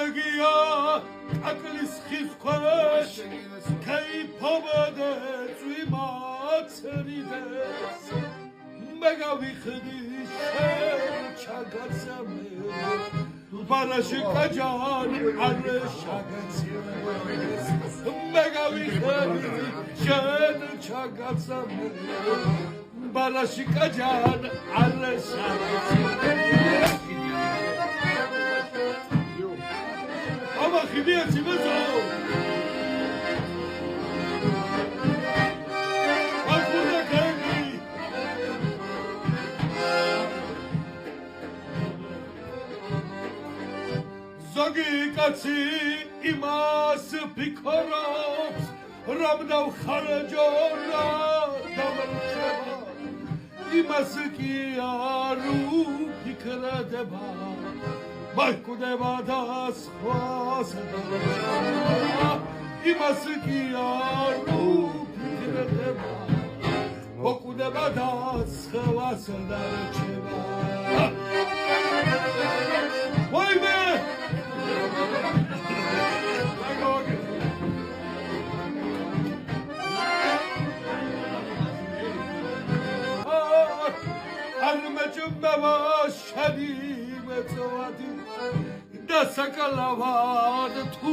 რაგარგია აკლის ხის ქვეშ ქეიფობდე წვიმაცრიდეს მე გავიხდი ჩაგაცამე ბარაში კაჯან არ შაგაციეს მე გავიხდი შენ ჩაგაცამე ბარაში კაჯან არ შაგაციეს აბა ხიდიაცი მეზო ზოგი კაცი იმას ფიქრობს რომ დავხარჯო დამრჩება იმას კი არ უფიქრდება მაკვდება და სხვას დაჭერა იმას კი არ უფიქრდება მოკვდება და სხვას დაჭერა ვაიმე შადი მეწვადი და საკალავად თუ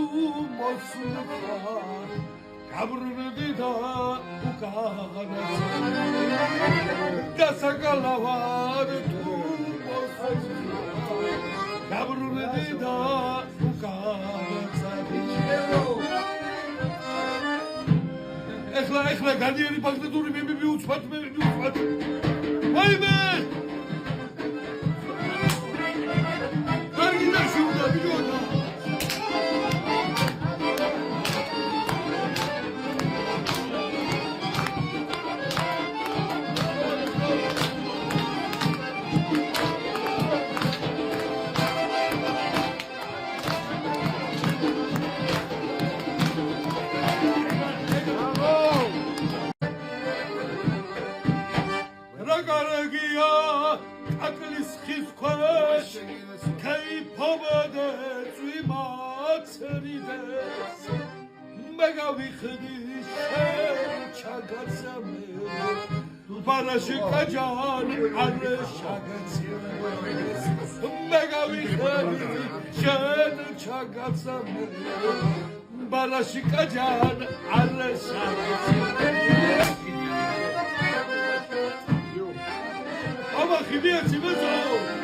მოსულხარ გაბრუნდი და უკანასწორი და საკალავად თუ მოსულხარ გაბრუნდი და უკანასწორი ეხლა განიერი ბაგდადური მემები უცბად ვაიმე რაგარგია აკლის ხის ქვეშ ქეიფობდე წვიმაცრიდეს მე გავიხდი ჩაგაცამე ბარაში კაჯან არ შაგაციეს მე გავიხდი შენ ჩაგაცამე ბარაში კაჯან არ შაგაციეს აბა ხიდიაცი მეზო